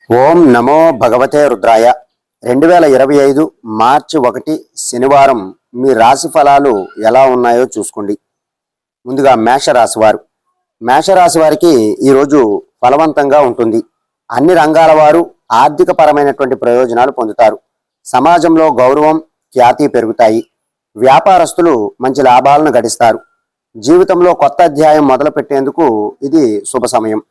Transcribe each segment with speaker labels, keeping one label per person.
Speaker 1: ఓం నమో భగవతే రుద్రాయ. 2025 మార్చి 1 శనివారం మీ రాశి ఫలాలు ఎలా ఉన్నాయో చూసుకోండి. ముందుగా మేషరాశి వారికి ఈరోజు ఫలవంతంగా ఉంటుంది. అన్ని రంగాల వారు ఆర్థిక పరమైనటువంటి ప్రయోజనాలు పొందుతారు. సమాజంలో గౌరవం, ఖ్యాతి పెరుగుతాయి. వ్యాపారస్తులు మంచి లాభాలను గడిస్తారు. జీవితంలో కొత్త అధ్యాయం మొదలు పెట్టేందుకు ఇది శుభ సమయం.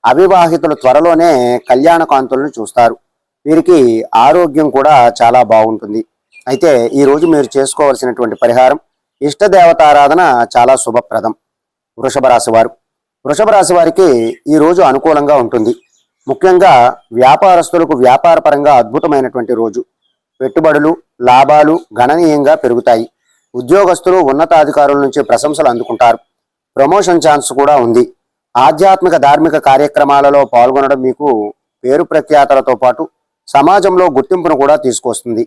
Speaker 1: అవివాహితులు త్వరలోనే కళ్యాణ కాంతులను చూస్తారు. వీరికి ఆరోగ్యం కూడా చాలా బాగుంటుంది. అయితే ఈరోజు మీరు చేసుకోవాల్సినటువంటి పరిహారం ఇష్టదేవతారాధన చాలా శుభప్రదం. వృషభ రాశి వారికి ఈరోజు అనుకూలంగా ఉంటుంది. ముఖ్యంగా వ్యాపారస్తులకు వ్యాపారపరంగా అద్భుతమైనటువంటి రోజు. పెట్టుబడులు, లాభాలు గణనీయంగా పెరుగుతాయి. ఉద్యోగస్తులు ఉన్నతాధికారుల నుంచి ప్రశంసలు అందుకుంటారు. ప్రమోషన్ ఛాన్స్ కూడా ఉంది. ఆధ్యాత్మిక ధార్మిక కార్యక్రమాలలో పాల్గొనడం మీకు పేరు ప్రఖ్యాతలతో పాటు సమాజంలో గుర్తింపును కూడా తీసుకొస్తుంది.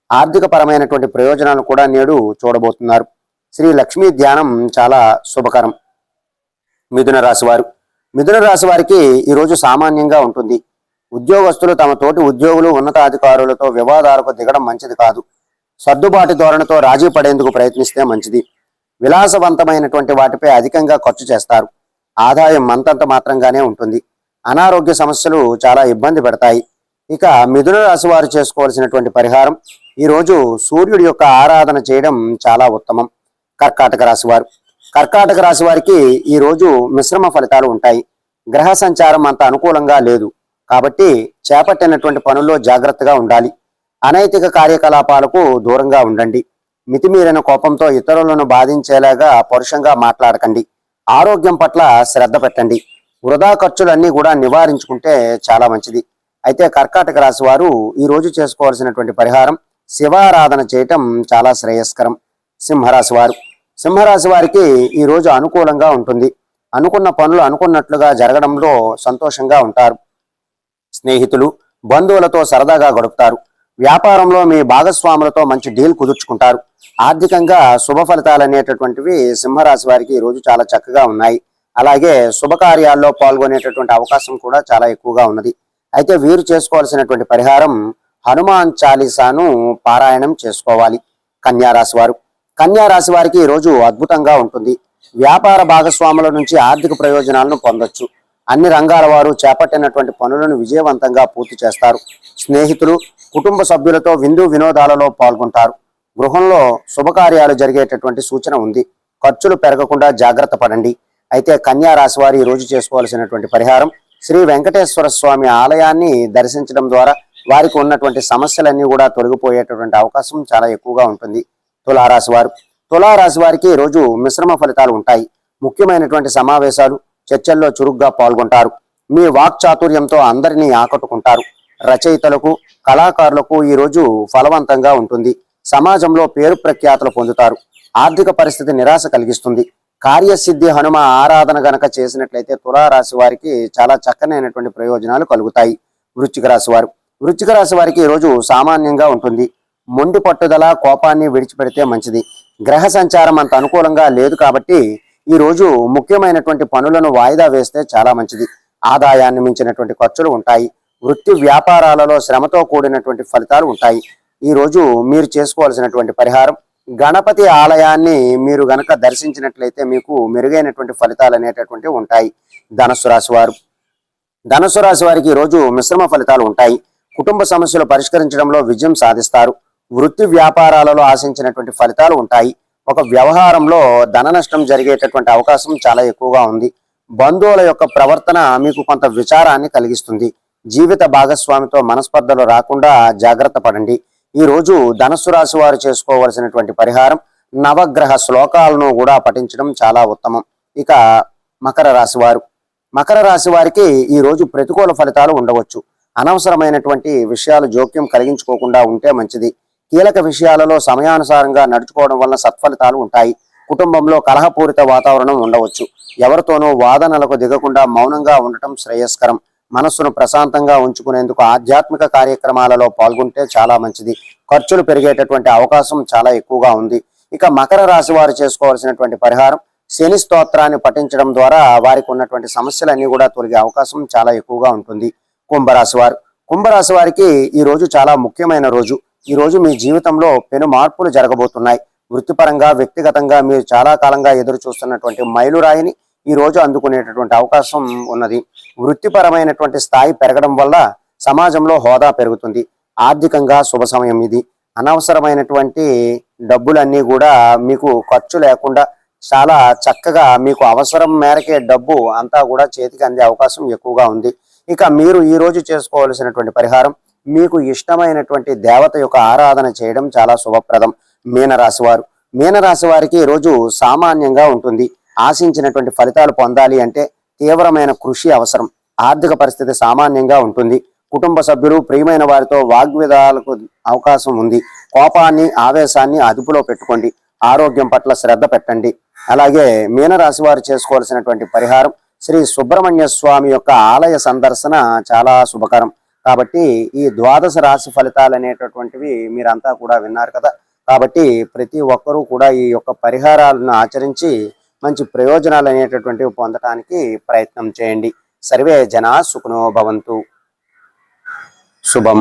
Speaker 1: ఆర్థిక పరమైనటువంటి ప్రయోజనాలు కూడా నేడు చూడబోతున్నారు. శ్రీ లక్ష్మీ ధ్యానం చాలా శుభకరం. మిథున రాశి వారికి ఈరోజు సామాన్యంగా ఉంటుంది. ఉద్యోగస్తులు తమ తోటి ఉద్యోగులు ఉన్నతాధికారులతో వివాదాలకు దిగడం మంచిది కాదు. సర్దుబాటు ధోరణితో రాజీ పడేందుకు ప్రయత్నిస్తే మంచిది. విలాసవంతమైనటువంటి వాటిపై అధికంగా ఖర్చు చేస్తారు. ఆదాయం అంతంత మాత్రంగానే ఉంటుంది. అనారోగ్య సమస్యలు చాలా ఇబ్బంది పెడతాయి. ఇక మిథున రాశి వారు చేసుకోవాల్సినటువంటి పరిహారం ఈరోజు సూర్యుడి యొక్క ఆరాధన చేయడం చాలా ఉత్తమం. కర్కాటక రాశి వారికి ఈరోజు మిశ్రమ ఫలితాలు ఉంటాయి. గ్రహ సంచారం అంత అనుకూలంగా లేదు కాబట్టి చేపట్టినటువంటి పనుల్లో జాగ్రత్తగా ఉండాలి. అనైతిక కార్యకలాపాలకు దూరంగా ఉండండి. మితిమీరిన కోపంతో ఇతరులను బాధించేలాగా పరుషంగా మాట్లాడకండి. ఆరోగ్యం పట్ల శ్రద్ధ పెట్టండి. వృధా ఖర్చులన్నీ కూడా నివారించుకుంటే చాలా మంచిది. అయితే కర్కాటక రాశి వారు ఈరోజు చేసుకోవాల్సినటువంటి పరిహారం శివారాధన చేయటం చాలా శ్రేయస్కరం. సింహరాశి వారికి ఈరోజు అనుకూలంగా ఉంటుంది. అనుకున్న పనులు అనుకున్నట్లుగా జరగడంలో సంతోషంగా ఉంటారు. స్నేహితులు, బంధువులతో సరదాగా గడుపుతారు. వ్యాపారంలో మీ భాగస్వాములతో మంచి డీల్ కుదుర్చుకుంటారు. ఆర్థికంగా శుభ ఫలితాలు అనేటటువంటివి సింహరాశి వారికి ఈరోజు చాలా చక్కగా ఉన్నాయి. అలాగే శుభకార్యాల్లో పాల్గొనేటటువంటి అవకాశం కూడా చాలా ఎక్కువగా ఉన్నది. అయితే వీరు చేసుకోవాల్సినటువంటి పరిహారం హనుమాన్ చాలీసాను పారాయణం చేసుకోవాలి. కన్యా రాశి వారికి ఈరోజు అద్భుతంగా ఉంటుంది. వ్యాపార భాగస్వాముల నుంచి ఆర్థిక ప్రయోజనాలను పొందొచ్చు. అన్ని రంగాల వారు చేపట్టినటువంటి పనులను విజయవంతంగా పూర్తి చేస్తారు. స్నేహితులు, కుటుంబ సభ్యులతో విందు వినోదాలలో పాల్గొంటారు. గృహంలో శుభకార్యాలు జరిగేటటువంటి సూచన ఉంది. ఖర్చులు పెరగకుండా జాగ్రత్త పడండి. అయితే కన్యా రాశి వారు ఈ రోజు చేసుకోవాల్సినటువంటి పరిహారం శ్రీ వెంకటేశ్వర స్వామి ఆలయాన్ని దర్శించడం ద్వారా వారికి ఉన్నటువంటి సమస్యలన్నీ కూడా తొలగిపోయేటటువంటి అవకాశం చాలా ఎక్కువగా ఉంటుంది. తులారాశి వారికి ఈ రోజు మిశ్రమ ఫలితాలు ఉంటాయి. ముఖ్యమైనటువంటి సమావేశాలు, చర్చల్లో చురుగ్గా పాల్గొంటారు. మీ వాక్చాతుర్యంతో అందరినీ ఆకట్టుకుంటారు. రచయితలకు, కళాకారులకు ఈరోజు ఫలవంతంగా ఉంటుంది. సమాజంలో పేరు ప్రఖ్యాతులు పొందుతారు. ఆర్థిక పరిస్థితి నిరాశ కలిగిస్తుంది. కార్యసిద్ధి హనుమ ఆరాధన గనక చేసినట్లయితే తులారాశి వారికి చాలా చక్కనైనటువంటి ప్రయోజనాలు కలుగుతాయి. వృశ్చిక రాశి వారికి ఈరోజు సామాన్యంగా ఉంటుంది. మొండి పట్టుదల, కోపాన్ని విడిచిపెడితే మంచిది. గ్రహ సంచారం అంత అనుకూలంగా లేదు కాబట్టి ఈ రోజు ముఖ్యమైనటువంటి పనులను వాయిదా వేస్తే చాలా మంచిది. ఆదాయాన్ని మించినటువంటి ఖర్చులు ఉంటాయి. వృత్తి వ్యాపారాలలో శ్రమతో కూడినటువంటి ఫలితాలు ఉంటాయి. ఈ రోజు మీరు చేసుకోవాల్సినటువంటి పరిహారం గణపతి ఆలయాన్ని మీరు గనక దర్శించినట్లయితే మీకు మెరుగైనటువంటి ఫలితాలు అనేటటువంటివి ఉంటాయి. ధనుస్సు రాశి వారికి ఈరోజు మిశ్రమ ఫలితాలు ఉంటాయి. కుటుంబ సమస్యలు పరిష్కరించడంలో విజయం సాధిస్తారు. వృత్తి వ్యాపారాలలో ఆశించినటువంటి ఫలితాలు ఉంటాయి. ఒక వ్యవహారంలో ధన నష్టం జరిగేటటువంటి అవకాశం చాలా ఎక్కువగా ఉంది. బంధువుల యొక్క ప్రవర్తన మీకు కొంత విచారాన్ని కలిగిస్తుంది. జీవిత భాగస్వామితో మనస్పర్ధలు రాకుండా జాగ్రత్త పడండి. ఈ రోజు ధనుస్సు రాశి వారు చేసుకోవాల్సినటువంటి పరిహారం నవగ్రహ శ్లోకాలను కూడా పఠించడం చాలా ఉత్తమం. ఇక మకర రాశి వారికి ఈ రోజు ప్రతికూల ఫలితాలు ఉండవచ్చు. అనవసరమైనటువంటి విషయాలు జోక్యం కలిగించుకోకుండా ఉంటే మంచిది. కీలక విషయాలలో సమయానుసారంగా నడుచుకోవడం వలన సత్ఫలితాలు ఉంటాయి. కుటుంబంలో కలహపూరిత వాతావరణం ఉండవచ్చు. ఎవరితోనూ వాదనలకు దిగకుండా మౌనంగా ఉండటం శ్రేయస్కరం. మనస్సును ప్రశాంతంగా ఉంచుకునేందుకు ఆధ్యాత్మిక కార్యక్రమాలలో పాల్గొంటే చాలా మంచిది. ఖర్చులు పెరిగేటటువంటి అవకాశం చాలా ఎక్కువగా ఉంది. ఇక మకర రాశి వారు చేసుకోవాల్సినటువంటి పరిహారం శని స్తోత్రాన్ని పఠించడం ద్వారా వారికి ఉన్నటువంటి సమస్యలన్నీ కూడా తొలగే అవకాశం చాలా ఎక్కువగా ఉంటుంది. కుంభరాశి వారికి ఈ రోజు చాలా ముఖ్యమైన రోజు. ఈ రోజు మీ జీవితంలో పెను మార్పులు జరగబోతున్నాయి. వృత్తిపరంగా, వ్యక్తిగతంగా మీరు చాలా కాలంగా ఎదురు చూస్తున్నటువంటి మైలురాయిని ఈ రోజు అందుకునేటటువంటి అవకాశం ఉన్నది. వృత్తిపరమైనటువంటి స్థాయి పెరగడం వల్ల సమాజంలో హోదా పెరుగుతుంది. ఆర్థికంగా శుభ సమయం ఇది. అనవసరమైనటువంటి డబ్బులన్నీ కూడా మీకు ఖర్చు లేకుండా చాలా చక్కగా మీకు అవసరం మేరకే డబ్బు అంతా కూడా చేతికి అందే అవకాశం ఎక్కువగా ఉంది. ఇక మీరు ఈ రోజు చేసుకోవాల్సినటువంటి పరిహారం, మీకు ఇష్టమైనటువంటి దేవత యొక్క ఆరాధన చేయడం చాలా శుభప్రదం. మీనరాశి వారు, మీనరాశి వారికి ఈ రోజు సామాన్యంగా ఉంటుంది. ఆశించినటువంటి ఫలితాలు పొందాలి అంటే తీవ్రమైన కృషి అవసరం. ఆర్థిక పరిస్థితి సామాన్యంగా ఉంటుంది. కుటుంబ సభ్యులు, ప్రియమైన వారితో వాగ్విదాలకు అవకాశం ఉంది. కోపాన్ని, ఆవేశాన్ని అదుపులో పెట్టుకోండి. ఆరోగ్యం పట్ల శ్రద్ధ పెట్టండి. అలాగే మీనరాశి వారు చేసుకోవాల్సినటువంటి పరిహారం, శ్రీ సుబ్రహ్మణ్య స్వామి యొక్క ఆలయ సందర్శన చాలా శుభకరం. కాబట్టి ఈ ద్వాదశ రాశి ఫలితాలు అనేటటువంటివి మీరంతా కూడా విన్నారు కదా. కాబట్టి ప్రతి ఒక్కరూ కూడా ఈ యొక్క పరిహారాలను ఆచరించి మంచి ప్రయోజనాలు అనేటటువంటివి పొందడానికి ప్రయత్నం చేయండి. సర్వే జనా సుఖినో భవంతు. శుభం.